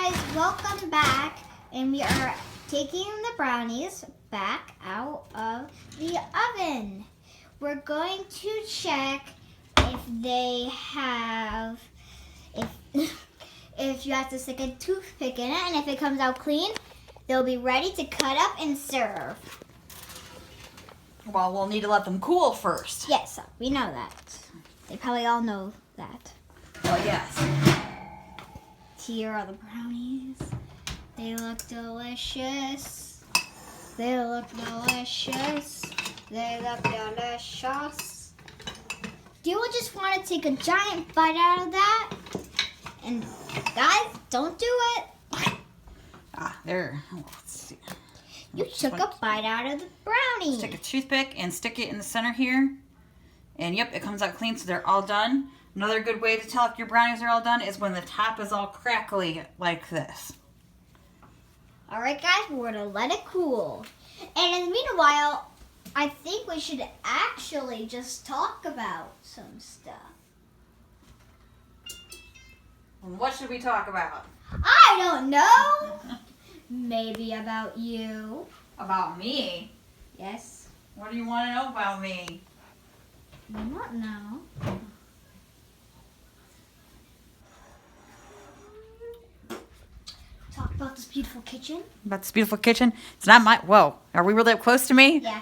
guys, welcome back, and we are taking the brownies back out of the oven. We're going to check if they have, if you have to stick a toothpick in it, and if it comes out clean, they'll be ready to cut up and serve. Well, we'll need to let them cool first. Yes, we know that. They probably all know that. Well, yes. Here are the brownies. They look delicious. They look delicious. They look delicious. Do you just want to take a giant bite out of that? And guys, don't do it. There. Oh, let's see. You took a bite out of the brownie. Let's take a toothpick and stick it in the center here. And yep, it comes out clean, so they're all done. Another good way to tell if your brownies are all done is when the top is all crackly like this. All right, guys, we're gonna let it cool. And in the meanwhile, I think we should actually just talk about some stuff. What should we talk about? I don't know. Maybe about you. About me? Yes. What do you want to know about me? I don't know. Talk about this beautiful kitchen. About this beautiful kitchen? It's not my... Whoa. Are we really up close to me? Yeah.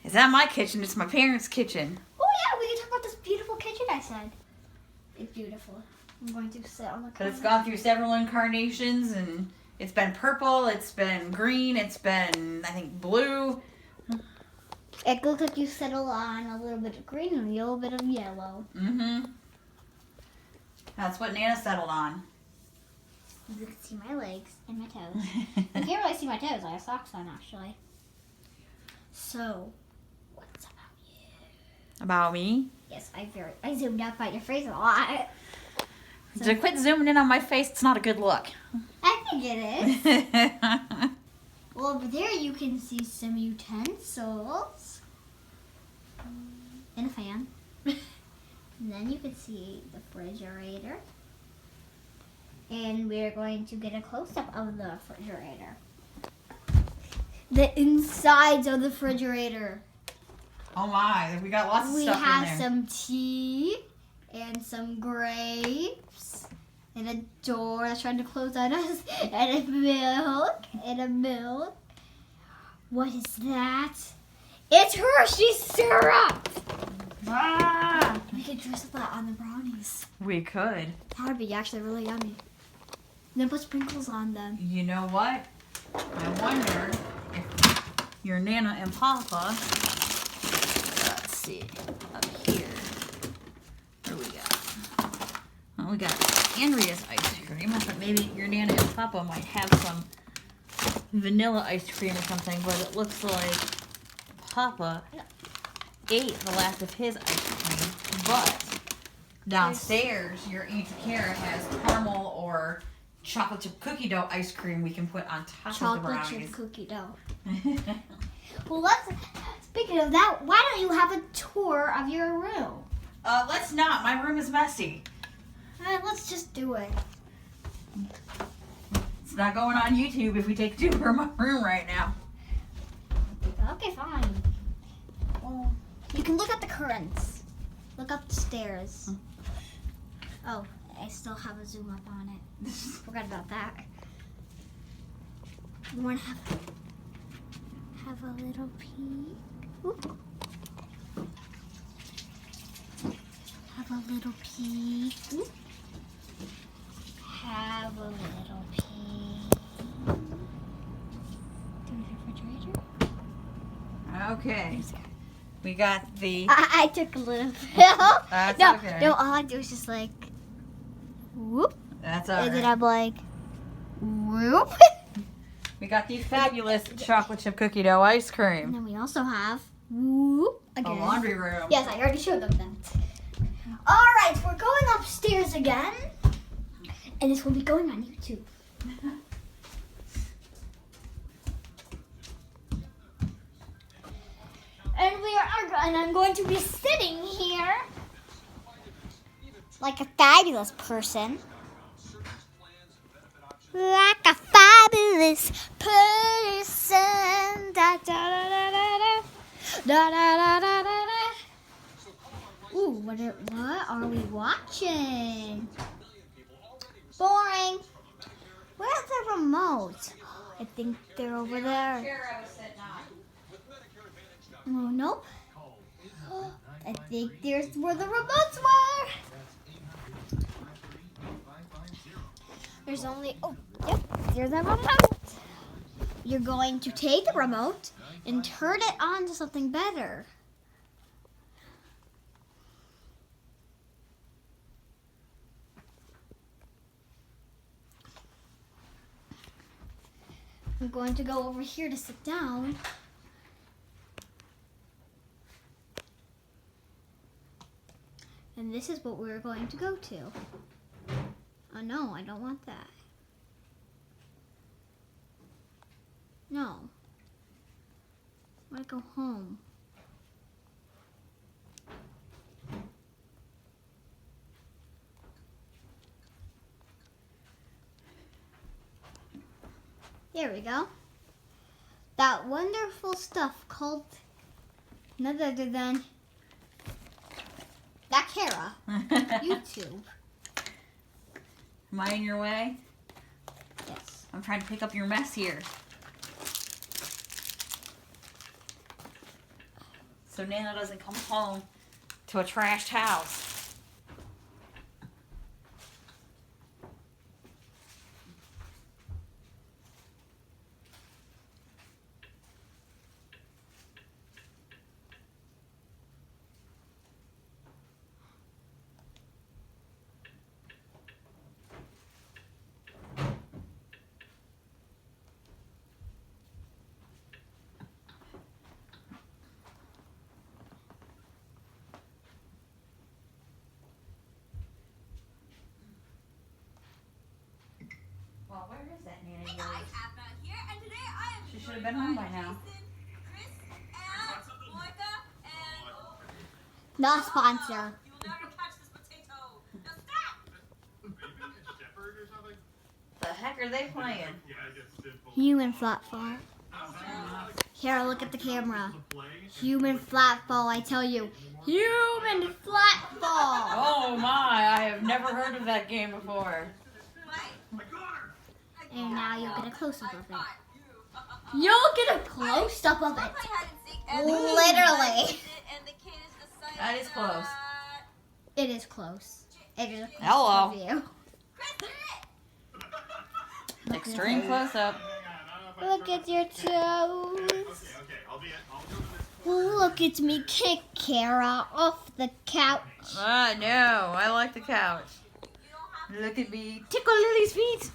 It's not my kitchen. It's my parents' kitchen. Oh yeah, we can talk about this beautiful kitchen. I said it's beautiful. I'm going to sit on the But counter. it's gone through several incarnations, and it's been purple, it's been green, it's been, I think, blue. It looks like you settled on a little bit of green and a little bit of yellow. Mm-hmm. That's what Nana settled on. You can see my legs and my toes. You can't really see my toes. I have socks on, actually. So, what's about you? About me? Yes, I zoomed up at your face a lot. To quit zooming in on my face, it's not a good look. I think it is. Well, over there you can see some utensils and a fan. And then you can see the refrigerator. And we're going to get a close-up of the refrigerator. The insides of the refrigerator. Oh my, we got lots of We stuff in have there. some tea and some grapes and a door that's trying to close on us and a milk. What is that? It's Hershey syrup! Ah, We could drizzle that on the brownies. we could. That would be actually really yummy. Then put sprinkles on them. You know what? I wonder if your Nana and Papa, let's see, up here, what do we got? Well, we got Andrea's ice cream. I thought maybe your Nana and Papa might have some vanilla ice cream or something, but it looks like Papa ate the last of his ice cream, but downstairs your Aunt Kara has caramel or chocolate chip cookie dough ice cream we can put on top of the Chocolate brownies. chip cookie dough. Well, speaking of that, why don't you have a tour of your room? Let's not. My room is messy. Let's just do it. It's not going on YouTube if we take a tour of my room right now. Okay, fine. Well, you can look at the curtains. Look up the stairs. Oh, I still have a zoom up on it. Forgot about that. You want to have a little peek? Oop. Have a little peek. Oop. Have a little peek. Do the refrigerator? Okay. We got the... I took a little bit. That's no, okay. no, all I do is just like, whoop. That's all And then right. I'm like, whoop. We got the fabulous chocolate chip cookie dough ice And cream. then we also have, whoop, A again. laundry room. Yes, I already showed them that. All right, we're going upstairs again. And this will be going on YouTube. And I'm going to be sitting here like a fabulous person. Like a fabulous person. Da, da, da, da, da, da. Da, da, da, da, da, da. Ooh, what are we watching? Boring. Where's the remote? I think they're over there. Oh, nope. I think there's where the remotes were. There's only, oh, yep, there's a remote. You're going to take the remote and turn it on to something better. I'm going to go over here to sit down. And this is what we're going to go to. Oh no, I don't want that. No. I want to go home. There we go. That wonderful stuff called none other than that Kara. YouTube. Am I in your way? Yes. I'm trying to pick up your mess here. So Nana doesn't come home to a trashed house. Well, where is that Nana? Hey guys, Aphmau here, and today I am She should have been home by now. Chris, and Monica, and Not a sponsor. you will never catch this potato. Now stop! The heck are they playing? Human flatball. Kara, look at the camera. Human flatball, I tell you. Human flatball. Oh my, I have never heard of that game before. And now you'll get a close-up of it. You'll get a close-up of it. Literally. That is close. It is close. It is a close Hello. view. Extreme close-up. Look at your toes. Look at me kick Kara off the couch. No, I like the couch. Look at me tickle Lily's feet.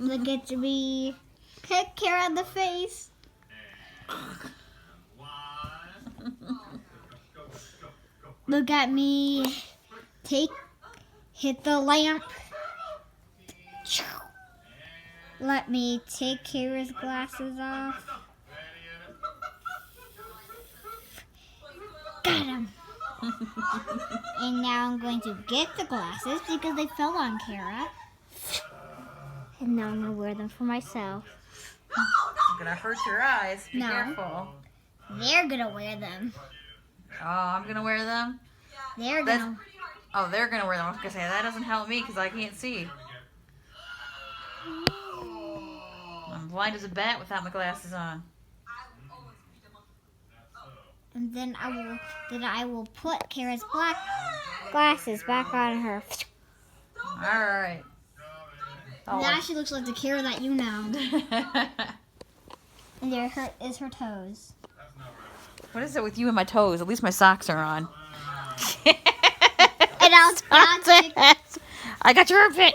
Look at me kick Kara in the face. Look at me hit the lamp. Let me take Kara's glasses off. Got him. And now I'm going to get the glasses because they fell on Kara. And now I'm going to wear them for myself. I'm gonna hurt your eyes. Be No. careful. They're going to wear them. Oh, I'm gonna wear them? They're going to. Oh, they're gonna wear them. I was gonna say, that doesn't help me because I can't see. I'm blind as a bat without my glasses on. And then I will put Kara's black glasses back on her. Alright. Now she looks like the Kara that you know. And there is her toes. What is it with you and my toes? At least my socks are on. And I'll I got your armpit.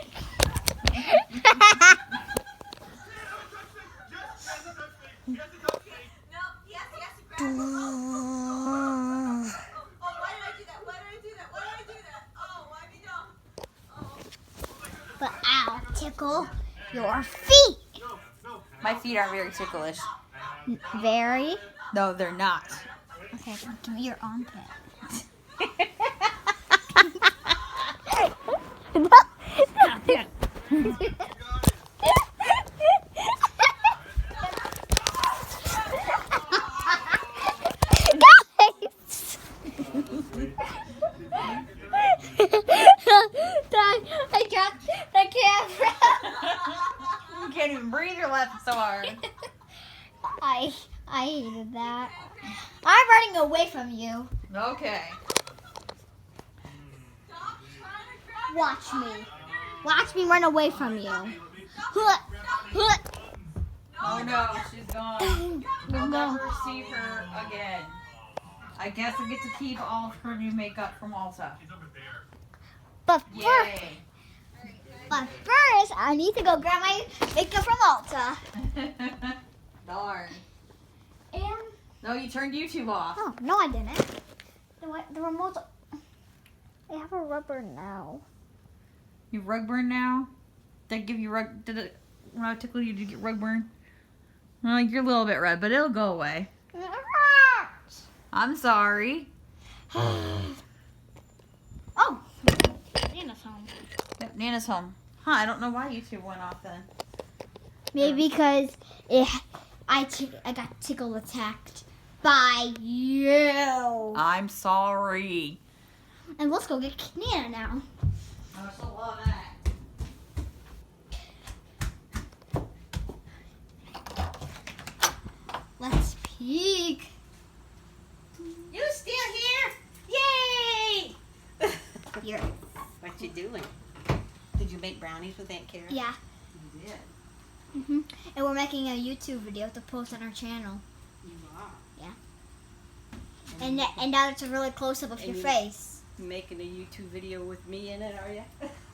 But I'll tickle your feet. My feet aren't very ticklish. Very. No, they're not. Okay, give me your armpit. breathe. You're laughing so hard. I hated that. I'm running away from you. Okay. Stop trying to grab Watch me. Watch me run away from you. Huh, huh. Oh no, she's gone. We'll No. never see her again. I guess I get to keep all of her new makeup from Ulta. But Yay. first, I need to go grab my makeup from Ulta. Darn. And No, you turned YouTube off. oh no, I didn't. The remote. I have a rubber now. You have rug burn now? Did I give you rug? Did it? When I tickle you, did you get rug burn? Well, you're a little bit red, but it'll go away. I'm sorry. Oh, Nana's home. Yep, Nana's home. Huh? I don't know why YouTube went off then. Maybe because I got tickle attacked by you. I'm sorry. And let's go get Nana now. I still love that. Let's peek. You still here? Yay! Here. What you doing? Did you make brownies with Aunt Kara? Yeah. You did. And we're making a YouTube video to post on our channel. You are. And now it's a really close up of your And you- face. You making a YouTube video with me in it, are you?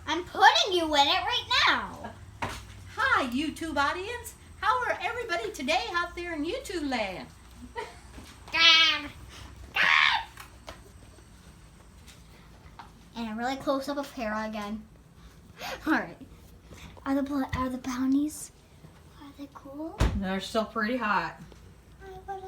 I'm putting you in it right now. Hi, YouTube audience. How are everybody today out there in YouTube land? And a really close up of Kara again. All right. Are the brownies? Are they cool? They're still pretty hot. But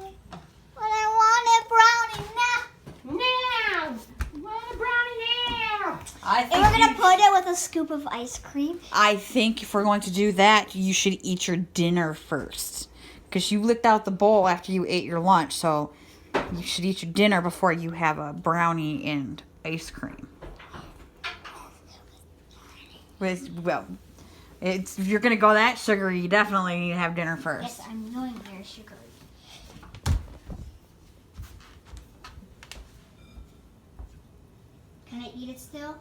I wanted brownie now. Now! Want a brownie now! I And we're gonna put it with a scoop of ice cream. I think if we're going to do that, you should eat your dinner first. Because you licked out the bowl after you ate your lunch, so you should eat your dinner before you have a brownie and ice cream. If you're going to go that sugary, you definitely need to have dinner first. Yes, I'm going there, sugar. Can I eat it still?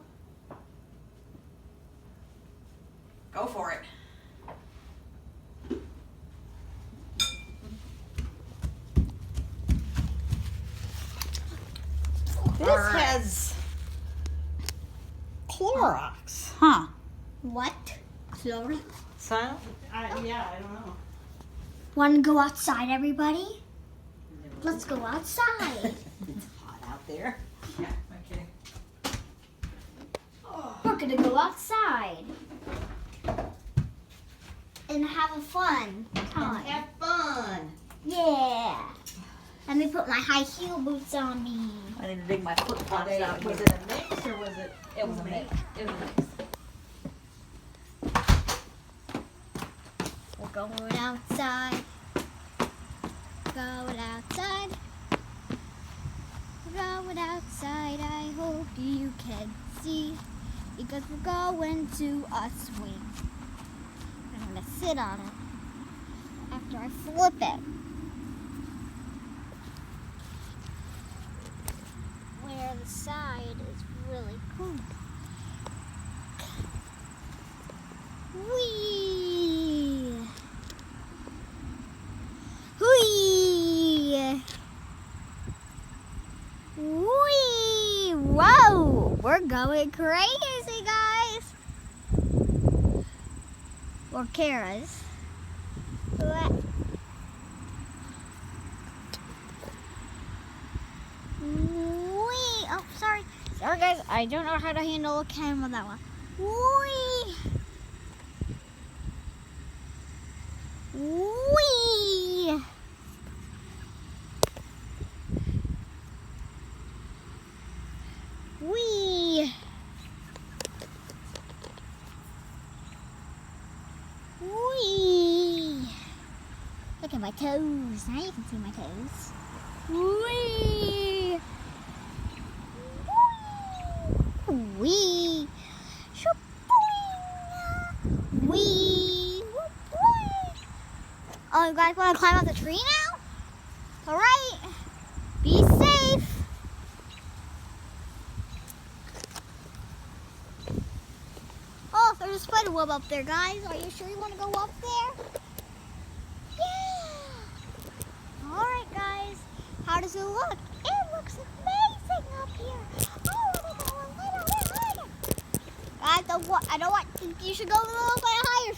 Go for it. This All right. has Clorox. Huh. What? Chlorine? So, yeah, I don't know. Want to go outside, everybody? Let's go outside. It's hot out there. Yeah, okay. We're gonna go outside and have a fun time. Have fun. Yeah. Let me put my high heel boots on me. I need to dig my flip flops out. Was here. it a mix or was it? It was a mix. It was a mix. We're going outside. Going outside. We're going outside. I hope you can see. Because we're going to a swing. I'm gonna sit on it after I flip it. Where the side is really cool. Whee! Whee! Whee! Whoa! We're going crazy, guys! Or Kara's. What? Whee! Oh, sorry. Sorry, guys. I don't know how to handle a camera that one. Whee! Whee! Whee! Whee! Look at my toes. Now you can see my toes. Whee! Whee! Whee! Whee! Oh, you guys want to climb up the tree now? All right. Be safe. Oh, there's a spider web up there, guys. Are you sure you want to go up there? Yeah. All right, guys. How does it look? It looks amazing up here. Oh, we're going a little bit higher. Guys, I don't want you should go a little bit higher.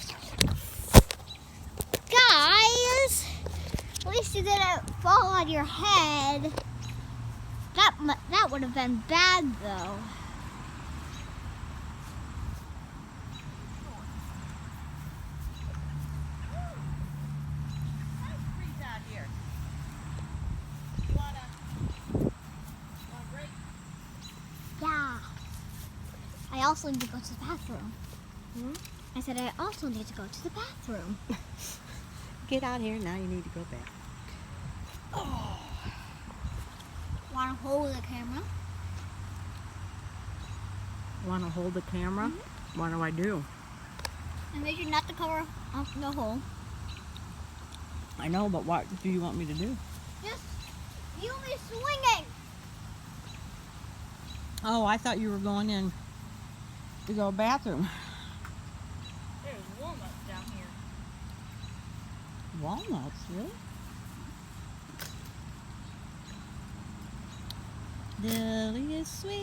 Guys, at least you didn't fall on your head. That would have been bad, though. Yeah. I also need to go to the bathroom. I said I also need to go to the bathroom. Get out here, now you need to go back. Oh. Want to hold the camera? Want to hold the camera? Mm-hmm. What do I do? I made sure not to cover up the hole. I know, but what do you want me to do? Just you me swinging. Oh, I thought you were going in to go to the bathroom. There's walnuts down here. Walnuts, really? Lily is swinging.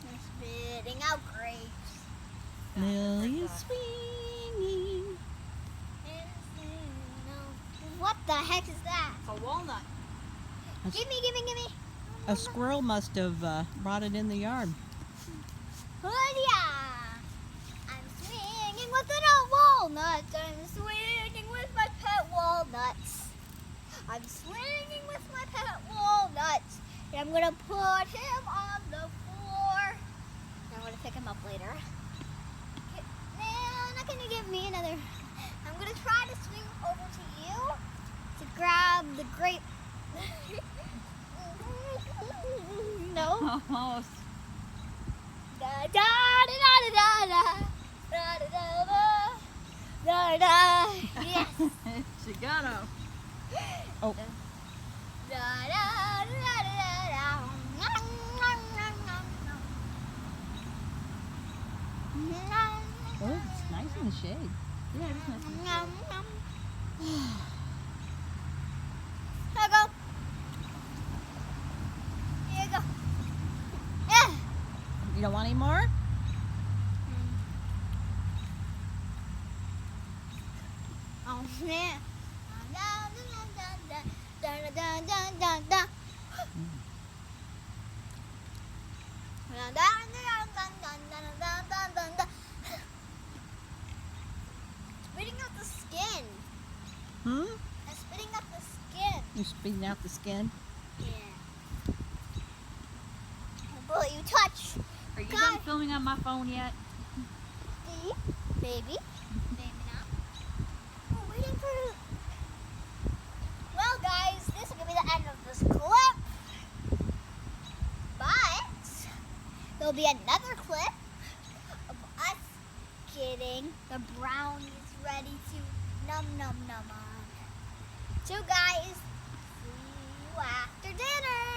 They're spitting out grapes. Lily is swinging. What the heck is that? It's a walnut. Gimme. A squirrel must have brought it in the yard. Yeah. I'm swinging with an old walnut. I'm swinging with my pet walnuts. I'm swinging with my pet walnuts. And I'm gonna put him on the floor. I'm gonna pick him up later. Now, can you give me another? I'm gonna try to swing over to you to grab the grape. No. Almost. Da da da da da da da da da da da. Yes. She got him. Oh. Da da da da da. Oh, it's nice in the shade. Yeah, it's nice. Here you go. Here you go. Yeah. You don't want any more? Oh man. Da da da da da da. Spitting out the skin. Hmm? I'm spitting out the skin. You're spitting out the skin? Yeah. Will you touch? Are you God. done filming on my phone yet? Maybe. Maybe not. We're waiting for. Well, guys, this is gonna be the end of this clip. But there'll be another clip of us getting the brownies ready to num on. So, guys, see you after dinner.